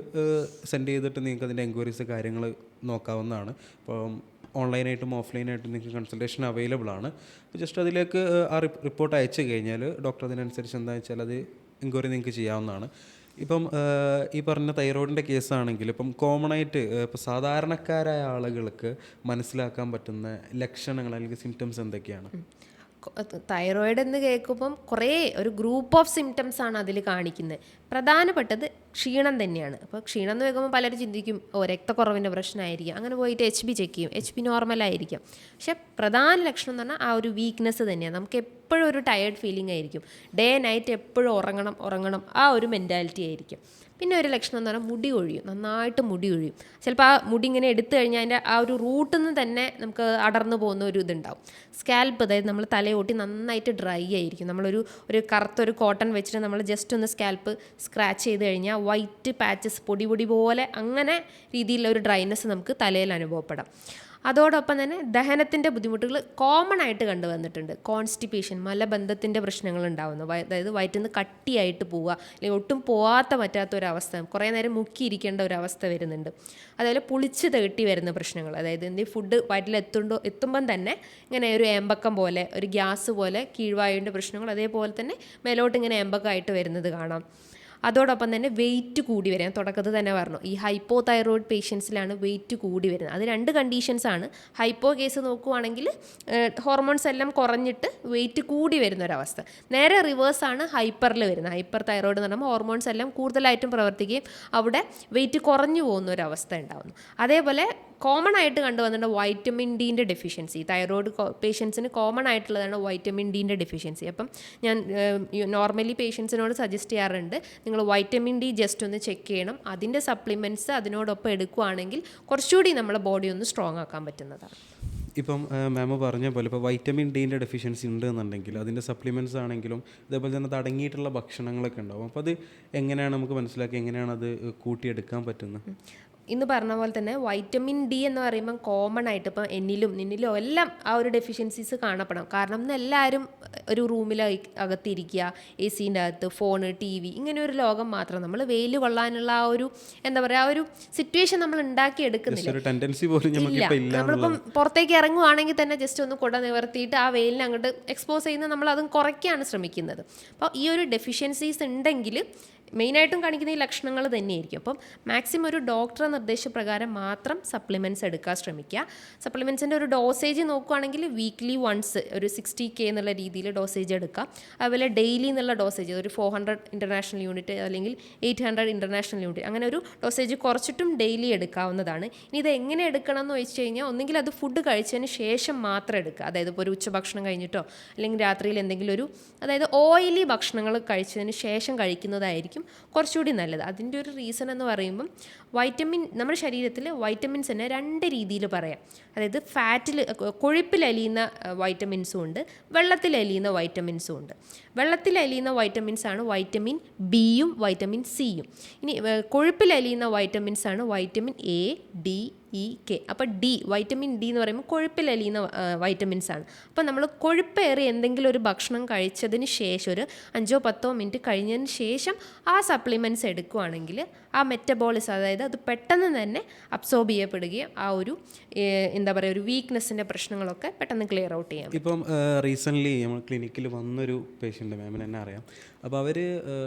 സെൻഡ് ചെയ്തിട്ട് നിങ്ങൾക്ക് അതിൻ്റെ എൻക്വയറീസ് കാര്യങ്ങൾ നോക്കാവുന്നതാണ്. അപ്പം ഓൺലൈനായിട്ടും ഓഫ്ലൈനായിട്ടും നിങ്ങൾക്ക് കൺസൾട്ടേഷൻ അവൈലബിൾ ആണ്. ജസ്റ്റ് അതിലേക്ക് ആ റിപ്പോർട്ട് അയച്ചു കഴിഞ്ഞാൽ ഡോക്ടർ അതിനനുസരിച്ച് എന്താണെന്ന് വെച്ചാൽ അത് എൻക്വയറി നിങ്ങൾക്ക് ചെയ്യാവുന്നതാണ്. ഇപ്പം ഈ പറഞ്ഞ തൈറോയിഡിൻ്റെ കേസാണെങ്കിൽ ഇപ്പം കോമൺ ആയിട്ട് ഇപ്പോൾ സാധാരണക്കാരായ ആളുകൾക്ക് മനസ്സിലാക്കാൻ പറ്റുന്ന ലക്ഷണങ്ങൾ അല്ലെങ്കിൽ സിംറ്റംസ് എന്തൊക്കെയാണ്?
തൈറോയിഡ് എന്ന് കേൾക്കുമ്പം കുറേ ഒരു ഗ്രൂപ്പ് ഓഫ് സിംറ്റംസ് ആണ് അതിൽ കാണിക്കുന്നത്. പ്രധാനപ്പെട്ടത് ക്ഷീണം തന്നെയാണ്. അപ്പോൾ ക്ഷീണം എന്ന് കേൾക്കുമ്പോൾ പലരും ചിന്തിക്കും രക്തക്കുറവിൻ്റെ പ്രശ്നമായിരിക്കും, അങ്ങനെ പോയിട്ട് HB ചെക്ക് ചെയ്യും, HB നോർമലായിരിക്കും. പക്ഷേ പ്രധാന ലക്ഷണം എന്ന് പറഞ്ഞാൽ ആ ഒരു വീക്ക്നെസ് തന്നെയാണ്. നമുക്ക് എപ്പോഴും ഒരു ടയേർഡ് ഫീലിംഗ് ആയിരിക്കും, ഡേ നൈറ്റ് എപ്പോഴും ഉറങ്ങണം ആ ഒരു മെൻറ്റാലിറ്റി ആയിരിക്കും. പിന്നെ ഒരു ലക്ഷണം എന്ന് പറഞ്ഞാൽ മുടി കൊഴിയും, നന്നായിട്ട് മുടി കൊഴിയും. ചിലപ്പോൾ ആ മുടി ഇങ്ങനെ എടുത്തു കഴിഞ്ഞാൽ അതിൻ്റെ ആ ഒരു റൂട്ടിൽ നിന്ന് തന്നെ നമുക്ക് അടർന്നു പോകുന്ന ഒരു ഇതുണ്ടാവും. സ്കാൽപ്പ്, അതായത് നമ്മൾ തലയോട്ടി നന്നായിട്ട് ഡ്രൈ ആയിരിക്കും. ഒരു കറുത്തൊരു കോട്ടൺ വെച്ചിട്ട് നമ്മൾ ജസ്റ്റ് ഒന്ന് സ്കാൽപ്പ് സ്ക്രാച്ച് ചെയ്ത് കഴിഞ്ഞാൽ വൈറ്റ് പാച്ചസ് പൊടി പോലെ അങ്ങനെ രീതിയിലുള്ള ഒരു ഡ്രൈനെസ് നമുക്ക് തലയിൽ അനുഭവപ്പെടാം. അതോടൊപ്പം തന്നെ ദഹനത്തിൻ്റെ ബുദ്ധിമുട്ടുകൾ കോമൺ ആയിട്ട് കണ്ടുവന്നിട്ടുണ്ട്. കോൺസ്റ്റിപ്പേഷൻ, മലബന്ധത്തിൻ്റെ പ്രശ്നങ്ങൾ ഉണ്ടാകുന്നു. അതായത് വയറ്റിൽ നിന്ന് കട്ടിയായിട്ട് പോവുക, അല്ലെങ്കിൽ ഒട്ടും പോവാത്ത പറ്റാത്തൊരവസ്ഥ, കുറേ നേരം മുക്കിയിരിക്കേണ്ട ഒരവസ്ഥ വരുന്നുണ്ട്. അതുപോലെ പുളിച്ച് തേട്ടി വരുന്ന പ്രശ്നങ്ങൾ, അതായത് എന്തെങ്കിലും ഫുഡ് വയറ്റിൽ എത്തുമ്പം തന്നെ ഇങ്ങനെ ഒരു ഏമ്പക്കം പോലെ, ഒരു ഗ്യാസ് പോലെ കീഴ്വായുവിൻ്റെ പ്രശ്നങ്ങൾ, അതേപോലെ തന്നെ മേലോട്ട് ഇങ്ങനെ ഏമ്പക്കമായിട്ട് വരുന്നത് കാണാം. അതോടൊപ്പം തന്നെ വെയിറ്റ് കൂടി വരിക, ഞാൻ തുടക്കത്തിൽ തന്നെ പറഞ്ഞു, ഈ ഹൈപ്പോ തൈറോയിഡ് പേഷ്യൻസിലാണ് വെയിറ്റ് കൂടി വരുന്നത്. അത് 2 കണ്ടീഷൻസാണ്. ഹൈപ്പോ കേസ് നോക്കുവാണെങ്കിൽ ഹോർമോൺസ് എല്ലാം കുറഞ്ഞിട്ട് വെയിറ്റ് കൂടി വരുന്നൊരവസ്ഥ. നേരെ റിവേഴ്സാണ് ഹൈപ്പറിൽ വരുന്നത്. ഹൈപ്പർ തൈറോയിഡ് എന്ന് പറയുമ്പോൾ ഹോർമോൺസ് എല്ലാം കൂടുതലായിട്ടും പ്രവർത്തിക്കുകയും അവിടെ വെയിറ്റ് കുറഞ്ഞു പോകുന്ന ഒരവസ്ഥ ഉണ്ടാകുന്നു. അതേപോലെ കോമൺ ആയിട്ട് കണ്ടുവന്നിട്ട് വൈറ്റമിൻ ഡിൻ്റെ ഡെഫിഷ്യൻസി, തൈറോയിഡ് പേഷ്യൻസിന് കോമൺ ആയിട്ടുള്ളതാണ് വൈറ്റമിൻ ഡിൻ്റെ ഡെഫിഷ്യൻസി. അപ്പം ഞാൻ നോർമലി പേഷ്യൻസിനോട് സജസ്റ്റ് ചെയ്യാറുണ്ട്, നിങ്ങൾ വൈറ്റമിൻ ഡി ജസ്റ്റ് ഒന്ന് ചെക്ക് ചെയ്യണം. അതിൻ്റെ സപ്ലിമെൻറ്റ്സ് അതിനോടൊപ്പം എടുക്കുകയാണെങ്കിൽ കുറച്ചുകൂടി നമ്മളെ ബോഡി ഒന്ന് സ്ട്രോങ് ആക്കാൻ പറ്റുന്നതാണ്.
ഇപ്പം മാം പറഞ്ഞ പോലെ ഇപ്പോൾ വൈറ്റമിൻ ഡിൻ്റെ ഡെഫിഷ്യൻസി ഉണ്ട് എന്നുണ്ടെങ്കിൽ അതിൻ്റെ സപ്ലിമെൻറ്റ്സ് ആണെങ്കിലും അതേപോലെ തന്നെ അത് അടങ്ങിയിട്ടുള്ള ഭക്ഷണങ്ങളൊക്കെ ഉണ്ടാവും. അപ്പോൾ അത് എങ്ങനെയാണ് നമുക്ക് മനസ്സിലാക്കി എങ്ങനെയാണ് അത് കൂട്ടിയെടുക്കാൻ പറ്റുന്നത്?
ഇന്ന് പറഞ്ഞ പോലെ തന്നെ വൈറ്റമിൻ ഡി എന്ന് പറയുമ്പം കോമൺ ആയിട്ട് ഇപ്പം എന്നിലും നിന്നിലും എല്ലാം ആ ഒരു ഡെഫിഷ്യൻസീസ് കാണപ്പെടാം. കാരണം ഇന്ന് എല്ലാവരും ഒരു റൂമിൽ അകത്തിരിക്കുക, എ സിൻ്റെ അകത്ത് ഫോണ്, TV, ഇങ്ങനെ ഒരു ലോകം മാത്രം. നമ്മൾ വെയിൽ കൊള്ളാനുള്ള ആ ഒരു എന്താ പറയുക, ആ ഒരു സിറ്റുവേഷൻ നമ്മൾ ഉണ്ടാക്കിയെടുക്കുന്നില്ല. നമ്മളിപ്പം പുറത്തേക്ക് ഇറങ്ങുവാണെങ്കിൽ തന്നെ ജസ്റ്റ് ഒന്ന് കുട നിവർത്തിയിട്ട് ആ വെയിലിനെ അങ്ങോട്ട് എക്സ്പോസ് ചെയ്യുന്നത് നമ്മൾ അതും കുറയ്ക്കാണ് ശ്രമിക്കുന്നത്. അപ്പോൾ ഈ ഒരു ഡെഫിഷ്യൻസീസ് ഉണ്ടെങ്കിൽ മെയിനായിട്ടും കാണിക്കുന്ന ഈ ലക്ഷണങ്ങൾ തന്നെയായിരിക്കും. അപ്പം മാക്സിമം ഒരു ഡോക്ടറെ നിർദ്ദേശപ്രകാരം മാത്രം സപ്ലിമെൻറ്റ്സ് എടുക്കാൻ ശ്രമിക്കുക. സപ്ലിമെൻറ്റ്സിൻ്റെ ഒരു ഡോസേജ് നോക്കുകയാണെങ്കിൽ വീക്ക്ലി വൺസ് ഒരു 60K എന്നുള്ള രീതിയിൽ ഡോസേജ് എടുക്കാം. അതുപോലെ ഡെയിലി എന്നുള്ള ഡോസേജ് ഒരു 400 ഇൻ്റർനാഷണൽ യൂണിറ്റ് അല്ലെങ്കിൽ 800 ഇൻ്റർനാഷണൽ യൂണിറ്റ്, അങ്ങനെ ഒരു ഡോസേജ് കുറച്ചിട്ടും ഡെയിലി എടുക്കാവുന്നതാണ്. ഇനി ഇത് എങ്ങനെ എടുക്കണം എന്ന് വെച്ച് കഴിഞ്ഞാൽ ഒന്നെങ്കിൽ അത് ഫുഡ് കഴിച്ചതിന് ശേഷം മാത്രം എടുക്കുക. അതായത് ഇപ്പോൾ ഒരു ഉച്ചഭക്ഷണം കഴിഞ്ഞിട്ടോ അല്ലെങ്കിൽ രാത്രിയിൽ എന്തെങ്കിലും ഒരു അതായത് ഓയിലി ഭക്ഷണങ്ങൾ കഴിച്ചതിന് ശേഷം കഴിക്കുന്നതായിരിക്കും കുറച്ചുകൂടി നല്ലത്. അതിൻ്റെ ഒരു റീസൺ എന്ന് പറയുമ്പം നമ്മുടെ ശരീരത്തിൽ വൈറ്റമിൻസിനെ 2 രീതിയിൽ പറയാം. അതായത് കൊഴുപ്പിൽ അലിയുന്ന വൈറ്റമിൻസും ഉണ്ട്, വെള്ളത്തിൽ അലിയുന്ന വൈറ്റമിൻസും ഉണ്ട്. വെള്ളത്തിൽ അലിയുന്ന വൈറ്റമിൻസ് ആണ് വൈറ്റമിൻ ബിയും വൈറ്റമിൻ സിയും. ഇനി കൊഴുപ്പിൽ അലിയുന്ന വൈറ്റമിൻസ് ആണ് vitamin A, D, E, K. അപ്പോൾ വൈറ്റമിൻ ഡി എന്ന് പറയുമ്പോൾ കൊഴുപ്പിൽ അലിയുന്ന വൈറ്റമിൻസ് ആണ്. അപ്പോൾ നമ്മൾ കൊഴുപ്പേറി എന്തെങ്കിലും ഒരു ഭക്ഷണം കഴിച്ചതിന് ശേഷം ഒരു 5-10 മിനിറ്റ് കഴിഞ്ഞതിന് ശേഷം ആ സപ്ലിമെൻറ്റ്സ് എടുക്കുകയാണെങ്കിൽ ആ മെറ്റബോളിസം, അതായത് അത് പെട്ടെന്ന് തന്നെ അബ്സോർബ് ചെയ്യപ്പെടുകയും ആ ഒരു എന്താ പറയുക ഒരു വീക്ക്നെസ്സിൻ്റെ പ്രശ്നങ്ങളൊക്കെ പെട്ടെന്ന് ക്ലിയർ ഔട്ട് ചെയ്യാം.
ഇപ്പം റീസെൻ്റ്ലി നമ്മൾ ക്ലിനിക്കിൽ വന്നൊരു പേഷ്യൻ്റ്, മാമിന് തന്നെ അറിയാം. അപ്പോൾ അവർ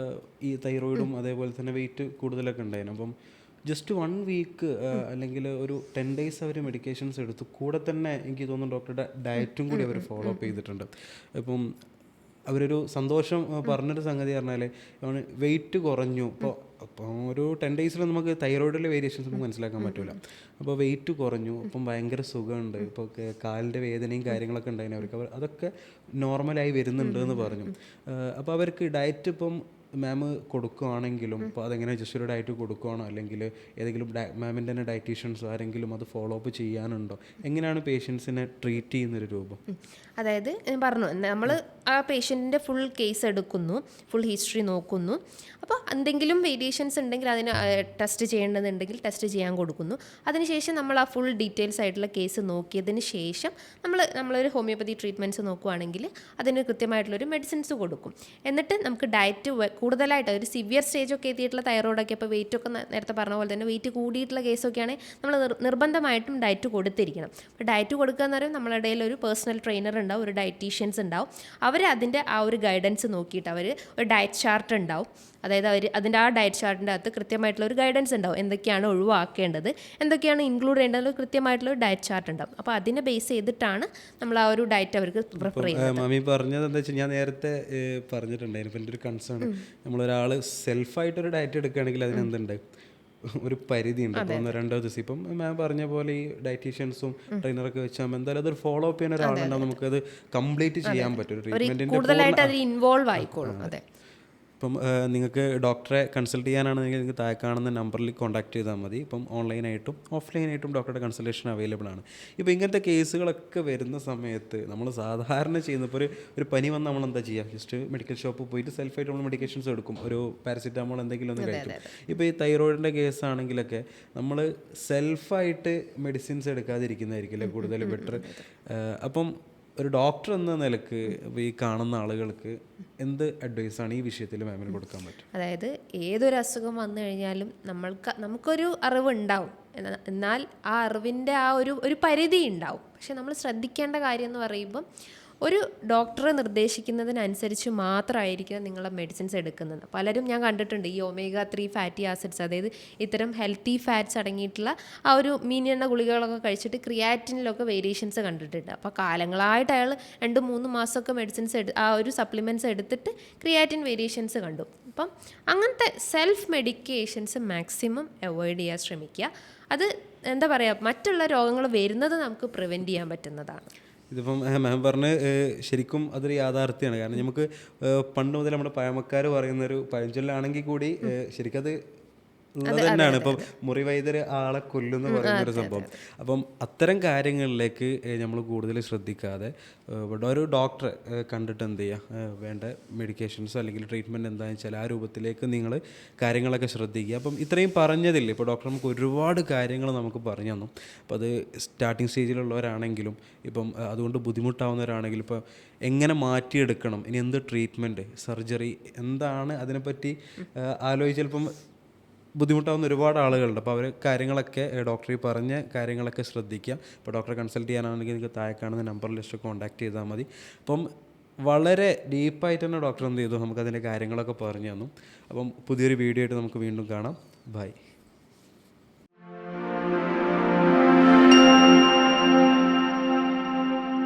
ഈ തൈറോയിഡും അതേപോലെ തന്നെ വെയിറ്റ് കൂടുതലൊക്കെ ഉണ്ടായിരുന്നു. അപ്പം ജസ്റ്റ് 1 വീക്ക് അല്ലെങ്കിൽ ഒരു 10 days അവർ മെഡിക്കേഷൻസ് എടുത്തു. കൂടെ തന്നെ എനിക്ക് തോന്നുന്നു ഡോക്ടറുടെ ഡയറ്റും കൂടി അവർ ഫോളോ അപ്പ് ചെയ്തിട്ടുണ്ട്. ഇപ്പം അവരൊരു സന്തോഷം പറഞ്ഞൊരു സംഗതി പറഞ്ഞാൽ വെയിറ്റ് കുറഞ്ഞു. അപ്പോൾ ഒരു 10 days നമുക്ക് തൈറോയിഡിലെ വേരിയേഷൻസ് നമുക്ക് മനസ്സിലാക്കാൻ പറ്റില്ല. അപ്പോൾ വെയിറ്റ് കുറഞ്ഞു, അപ്പം ഭയങ്കര സുഖമുണ്ട്, ഇപ്പോൾ കാലിൻ്റെ വേദനയും കാര്യങ്ങളൊക്കെ ഉണ്ടായിരുന്നു അവർക്ക്, അതൊക്കെ നോർമലായി വരുന്നുണ്ട് എന്ന് പറഞ്ഞു. അപ്പോൾ അവർക്ക് ഡയറ്റ് ഇപ്പം മാം കൊടുക്കുകയാണെങ്കിലും ഇപ്പോൾ അതെങ്ങനെ ജസ്റ്റ് ഒരു ഡയറ്റ് കൊടുക്കുകയാണോ അല്ലെങ്കിൽ ഏതെങ്കിലും മാമിൻ്റെ തന്നെ ഡയറ്റീഷ്യൻസോ ആരെങ്കിലും അത് ഫോളോ അപ്പ് ചെയ്യാനുണ്ടോ? എങ്ങനെയാണ് പേഷ്യൻസിനെ ട്രീറ്റ് ചെയ്യുന്നൊരു രൂപം?
അതായത് ഞാൻ പറഞ്ഞു, നമ്മൾ ആ പേഷ്യൻറ്റിൻ്റെ ഫുൾ കേസ് എടുക്കുന്നു, ഫുൾ ഹിസ്റ്ററി നോക്കുന്നു. അപ്പോൾ എന്തെങ്കിലും വേരിയേഷൻസ് ഉണ്ടെങ്കിൽ അതിന് ടെസ്റ്റ് ചെയ്യേണ്ടതുണ്ടെങ്കിൽ ടെസ്റ്റ് ചെയ്യാൻ കൊടുക്കുന്നു. അതിനുശേഷം നമ്മൾ ആ ഫുൾ ഡീറ്റെയിൽസ് ആയിട്ടുള്ള കേസ് നോക്കിയതിന് ശേഷം നമ്മളൊരു ഹോമിയോപ്പതി ട്രീറ്റ്മെൻറ്റ്സ് നോക്കുകയാണെങ്കിൽ അതിന് കൃത്യമായിട്ടുള്ളൊരു മെഡിസിൻസ് കൊടുക്കും. എന്നിട്ട് നമുക്ക് ഡയറ്റ് കൂടുതലായിട്ട് ഒരു സിവിയർ സ്റ്റേജൊക്കെ എത്തിയിട്ടുള്ള തൈറോയിഡൊക്കെ, ഇപ്പോൾ വെയിറ്റൊക്കെ നേരത്തെ പറഞ്ഞ പോലെ തന്നെ വെയിറ്റ് കൂടിയിട്ടുള്ള കേസൊക്കെയാണെങ്കിൽ നമ്മൾ നിർബന്ധമായിട്ടും ഡയറ്റ് കൊടുത്തിരിക്കണം. അപ്പോൾ ഡയറ്റ് കൊടുക്കുക എന്ന് പറയുമ്പോൾ നമ്മളുടെ ഇടയിൽ ഒരു പേഴ്സണൽ ട്രെയിനർ ഉണ്ടാവും, ഒരു ഡയറ്റീഷ്യൻസ് ഉണ്ടാവും. അവർ അതിൻ്റെ ആ ഒരു ഗൈഡൻസ് നോക്കിയിട്ട് അവർ ഒരു ഡയറ്റ് ചാർട്ട് ഉണ്ടാവും. അതായത് അതിൻ്റെ ആ ഡയറ്റ് ചാർട്ടിൻ്റെ അകത്ത് കൃത്യമായിട്ടുള്ള ഒരു ഗൈഡൻസ് ഉണ്ടാവും. എന്തൊക്കെയാണ് ഒഴിവാക്കേണ്ടത്, എന്തൊക്കെയാണ് ഇൻക്ലൂഡ് ചെയ്യേണ്ടത്, കൃത്യമായിട്ടുള്ള ഒരു ഡയറ്റ് ചാർട്ട് ഉണ്ടാവും. അപ്പോൾ അതിനെ ബേസ് ചെയ്തിട്ടാണ് നമ്മൾ ആ ഒരു ഡയറ്റ് അവർക്ക് പ്രിഫർ ചെയ്യുന്നത്.
മമ്മി പറഞ്ഞത് എന്താ വെച്ചാൽ ഞാൻ നേരത്തെ പറഞ്ഞിട്ടുണ്ടായിരുന്നു. ഇപ്പം എൻ്റെ ഒരു കൺസേൺ, നമ്മളൊരാൾ സെൽഫായിട്ടൊരു ഡയറ്റ് എടുക്കുകയാണെങ്കിൽ അതിനെന്തുണ്ട്, ഒരു പരിധി ഉണ്ട്. ഇപ്പോൾ 1-2 ദിവസം ഇപ്പം മാം പറഞ്ഞ പോലെ ഈ ഡയറ്റീഷ്യൻസും ട്രെയിനറൊക്കെ വെച്ചാൽ എന്തായാലും അതൊരു ഫോളോ അപ്പ് ചെയ്യുന്ന ഒരാളുണ്ടാവും, നമുക്കത് കംപ്ലീറ്റ് ചെയ്യാൻ പറ്റും.
കൂടുതലായിട്ട് അതിൽ ഇൻവോൾവ് ആയിക്കോളും. അതെ.
ഇപ്പം നിങ്ങൾക്ക് ഡോക്ടറെ കൺസൾട്ട് ചെയ്യാനാണെങ്കിൽ നിങ്ങൾക്ക് താഴെ കാണുന്ന നമ്പറിൽ കോൺടാക്ട് ചെയ്താൽ മതി. ഇപ്പം ഓൺലൈനായിട്ടും ഓഫ്ലൈനായിട്ടും ഡോക്ടറുടെ കൺസൾട്ടേഷൻ അവൈലബിൾ ആണ്. ഇപ്പോൾ ഇങ്ങനത്തെ കേസുകളൊക്കെ വരുന്ന സമയത്ത് നമ്മൾ സാധാരണ ചെയ്യുന്ന ഇപ്പോൾ ഒരു പനി വന്ന് നമ്മൾ എന്താ ചെയ്യുക, ജസ്റ്റ് മെഡിക്കൽ ഷോപ്പിൽ പോയിട്ട് സെൽഫായിട്ട് നമ്മൾ മെഡിക്കേഷൻസ് എടുക്കും, ഒരു പാരസിറ്റാമോൾ എന്തെങ്കിലും ഒന്ന് കഴിക്കും. ഇപ്പോൾ ഈ തൈറോയിഡിൻ്റെ കേസാണെങ്കിലൊക്കെ നമ്മൾ സെൽഫായിട്ട് മെഡിസിൻസ് എടുക്കാതിരിക്കുന്നതായിരിക്കും അല്ലേ കൂടുതൽ ബെറ്റർ. അപ്പം ഒരു ഡോക്ടർ എന്ന നിലക്ക് ഈ കാണുന്ന ആളുകൾക്ക് എന്ത് അഡ്വൈസാണ് ഈ വിഷയത്തിൽ മാമിന് കൊടുക്കാൻ പറ്റും?
അതായത് ഏതൊരു അസുഖം വന്നു കഴിഞ്ഞാലും നമുക്കൊരു അറിവ് ഉണ്ടാവും, എന്നാൽ ആ അറിവിൻ്റെ ആ ഒരു പരിധി ഉണ്ടാവും. പക്ഷെ നമ്മൾ ശ്രദ്ധിക്കേണ്ട കാര്യം എന്ന് പറയുമ്പം ഒരു ഡോക്ടറെ നിർദ്ദേശിക്കുന്നതിനനുസരിച്ച് മാത്രമായിരിക്കണം നിങ്ങളെ മെഡിസിൻസ് എടുക്കുന്നത്. പലരും ഞാൻ കണ്ടിട്ടുണ്ട് ഈ omega-3 ഫാറ്റി ആസിഡ്സ്, അതായത് ഇത്തരം ഹെൽത്തി ഫാറ്റ്സ് അടങ്ങിയിട്ടുള്ള ആ ഒരു മീനെണ്ണ ഗുളികകളൊക്കെ കഴിച്ചിട്ട് ക്രിയാറ്റിനിലൊക്കെ വേരിയേഷൻസ് കണ്ടിട്ടുണ്ട്. അപ്പോൾ കാലങ്ങളായിട്ട് അയാൾ 2-3 മാസമൊക്കെ മെഡിസിൻസ് ആ ഒരു സപ്ലിമെൻറ്റ്സ് എടുത്തിട്ട് ക്രിയാറ്റിൻ വേരിയേഷൻസ് കണ്ടു. അപ്പം അങ്ങനത്തെ സെൽഫ് മെഡിക്കേഷൻസ് മാക്സിമം അവോയ്ഡ് ചെയ്യാൻ ശ്രമിക്കുക. അത് എന്താ പറയുക, മറ്റുള്ള രോഗങ്ങൾ വരുന്നത് നമുക്ക് പ്രിവെൻറ്റ് ചെയ്യാൻ പറ്റുന്നതാണ്.
ഇതിപ്പം മാം പറഞ്ഞ് ശരിക്കും അതൊരു യാഥാർത്ഥ്യമാണ്. കാരണം നമുക്ക് പണ്ട് മുതൽ നമ്മുടെ പഴമക്കാർ പറയുന്നൊരു പഴഞ്ചൊല്ലാണെങ്കിൽ കൂടി ശരിക്കും അത് ഉള്ളത് തന്നെയാണ്. ഇപ്പം മുറിവൈദ്യർ ആളെ കൊല്ലുമെന്ന് പറയുന്നൊരു സംഭവം. അപ്പം അത്തരം കാര്യങ്ങളിലേക്ക് നമ്മൾ കൂടുതൽ ശ്രദ്ധിക്കാതെ ഇവിടെ ഒരു ഡോക്ടറെ കണ്ടിട്ട് എന്ത് ചെയ്യുക, വേണ്ട മെഡിക്കേഷൻസോ അല്ലെങ്കിൽ ട്രീറ്റ്മെൻറ്റ് എന്താണെന്ന് വെച്ചാൽ ആ രൂപത്തിലേക്ക് നിങ്ങൾ കാര്യങ്ങളൊക്കെ ശ്രദ്ധിക്കുക. അപ്പം ഇത്രയും പറഞ്ഞതില്ലേ, ഇപ്പോൾ ഡോക്ടർ നമുക്ക് ഒരുപാട് കാര്യങ്ങൾ നമുക്ക് പറഞ്ഞു തന്നു. അപ്പോൾ അത് സ്റ്റാർട്ടിങ് സ്റ്റേജിലുള്ളവരാണെങ്കിലും ഇപ്പം അതുകൊണ്ട് ബുദ്ധിമുട്ടാവുന്നവരാണെങ്കിലും ഇപ്പോൾ എങ്ങനെ മാറ്റിയെടുക്കണം, ഇനി എന്ത് ട്രീറ്റ്മെൻറ്റ്, സർജറി എന്താണ്, അതിനെപ്പറ്റി ആലോചിച്ച് ചിലപ്പം ബുദ്ധിമുട്ടാവുന്ന ഒരുപാട് ആളുകളുണ്ട്. അപ്പോൾ അവർ കാര്യങ്ങളൊക്കെ ഡോക്ടറെ പറഞ്ഞ കാര്യങ്ങളൊക്കെ ശ്രദ്ധിക്കുക. ഇപ്പോൾ ഡോക്ടറെ കൺസൾട്ട് ചെയ്യാനാണെങ്കിൽ നിങ്ങൾക്ക് താഴെ കാണുന്ന നമ്പറിൽ ജസ്റ്റ് കോൺടാക്ട് ചെയ്താൽ മതി. അപ്പം വളരെ ഡീപ്പായിട്ട് തന്നെ ഡോക്ടർ എന്ത് ചെയ്തു, നമുക്കതിൻ്റെ കാര്യങ്ങളൊക്കെ പറഞ്ഞു തന്നു. അപ്പം പുതിയൊരു വീഡിയോ ആയിട്ട് നമുക്ക് വീണ്ടും കാണാം. ബൈ.